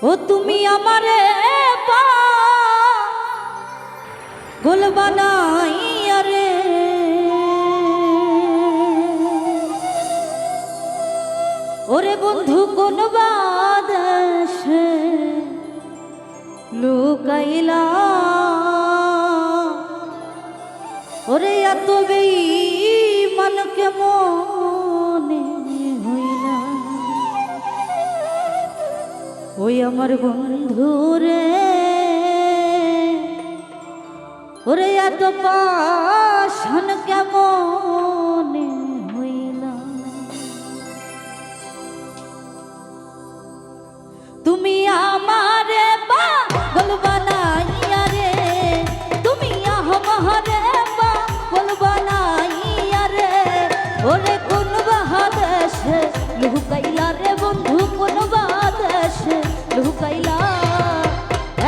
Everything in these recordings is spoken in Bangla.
ও তুমি আমারে পাগল বানাইয়া রে, ওরে বন্ধু কোন বাদেশে লুকাইলা, ওরে এত বেঈমান কেমনে হইলা। ওই আমার বন্ধু রে, ওরে এত পাষাণ কেমনে হইলা। তুমি আমারে পাগল বানাইয়া রে, তুমি আমারে পাগল বানাইয়া রে, ওরে কোন বাদেশে লুকাইলা রে বন্ধু, কোন বাদেশে লুকাইলা।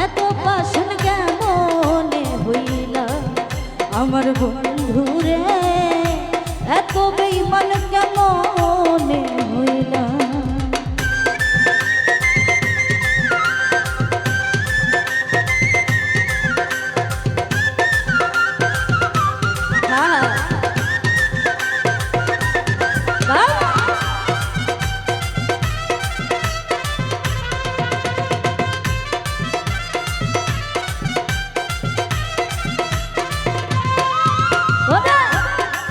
এত পাষাণ কেমনে হইলা আমার বন্ধু রে, এত বেঈমান কেমনে হইলা।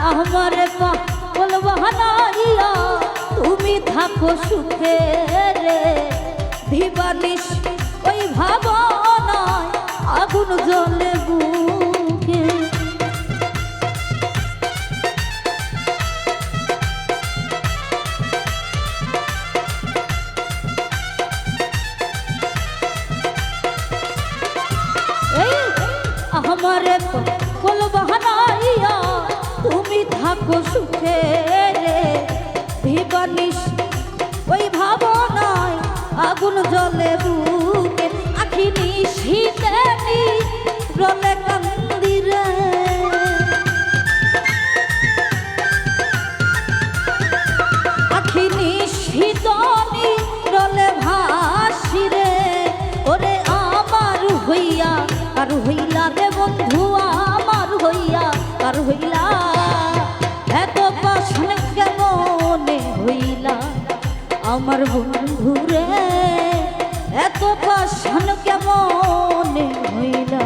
আমার পাগল বানাইয়া তুমি থাকো সুখে রে, দিবানিশ ওই ভাবনায় আগুন জ্বলে বুকে। আমার পাগল বানাইয়া তুমি থাকো সুখে রে, দিবানিশ ওই ভাবনায় আগুন জ্বলে বুকে। আখি নিশীতে রলে কান্দি রে, আখি নিশীত রলে ভাসি রে, ওরে আমার হইয়া আর হইলা রে বন্ধু, আমার হইয়া আর হইলা। এত পাষাণ কেমনে হইলা আমার বন্ধু রে, এত পাষাণ কেমনে হইলা।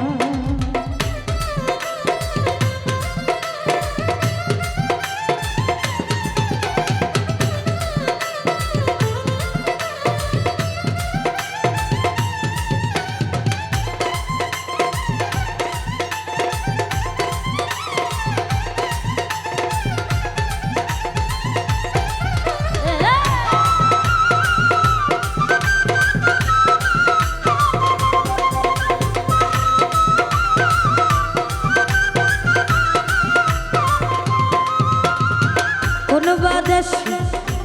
কোন বাদেশে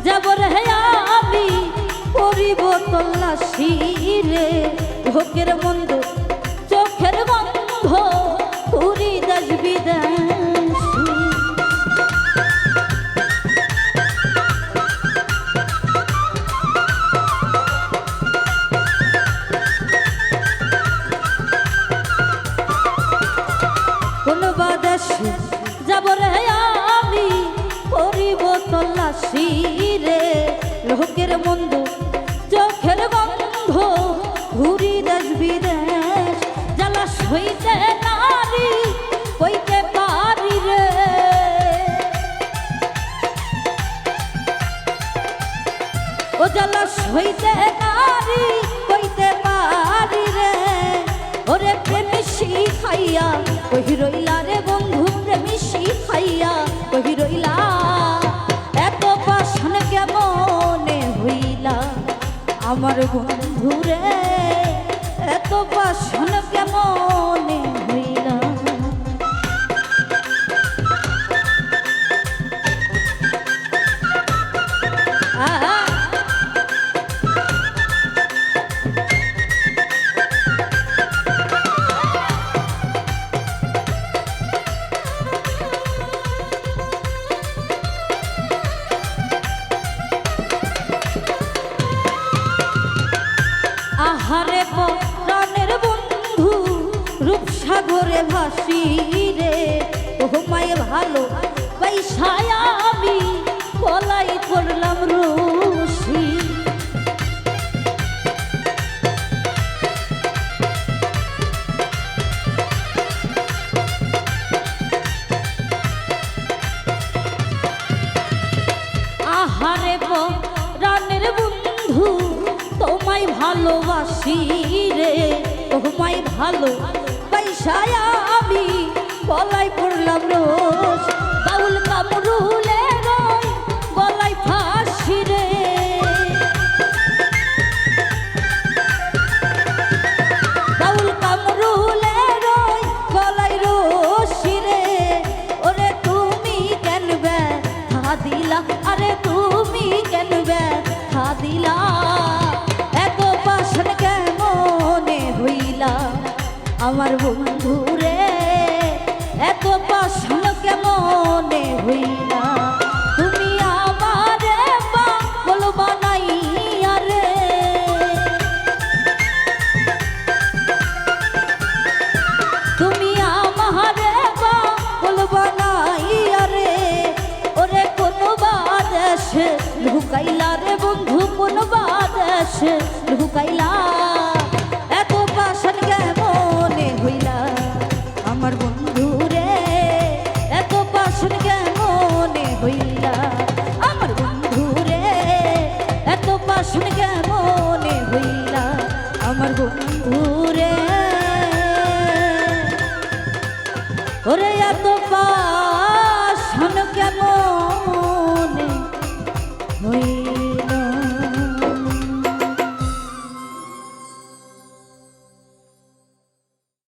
যাব রে আমি, করিব তল্লাশি রে, ভোগের মন্দ চোখের বন্ধ পুরি দেশ বিদেশি। কোন বাদেশে যাব রে আমি, করিব তল্লাশি রে, লোকের মন্দ চোখের বন্ধ ঘুরি দেশ বিদেশ। জ্বালা সইতে নারী কইতে পারি রে, ও জ্বালা সইতে নারী কইতে পারি রে, ওরে প্রেমী শিখাইয়া কহি রইলা রে বন্ধু, প্রেমী শিখাইয়া কহি রইলা। এত পাষাণ কেমনে হইলা আমার বন্ধু রে, এত পাষাণ কেমনে হইলা। সাগরে ভাসি রে তোমায় ভালো পয়সায় আমি বলাই করলাম রুশি আহারে রানের বন্ধু তোমায় ভালোবাসি রে তোমায় ভালো পয়সায় আমি বলাই পড়লাম রোজ বাউল কামরুলে রই বলাই ফাঁসি রে বাউল কামরুলে রই বলাই রশি রে ওরে তুমি কেন ব্যথা দিলা আরে তুমি কেন ব্যথা দিলা এত পাশন কেমনে হইলা আমার বন্ধু রে এত পাশন কেমনে হইলা তুমি আমারে পাগল বানাইয়া রে তুমি আমারে পাগল বানাইয়া রে ওরে কোন বাদেশে লুকাইলা রে বন্ধু কোন বাদেশে লুকাইলা এত পাশন কেমনে হইলা আমার বন্ধু রে এত পাশন কেমনে হইলা আমার বন্ধু রে এত পাশন কেমনে হইলা আমার বন্ধু রে ওরে এত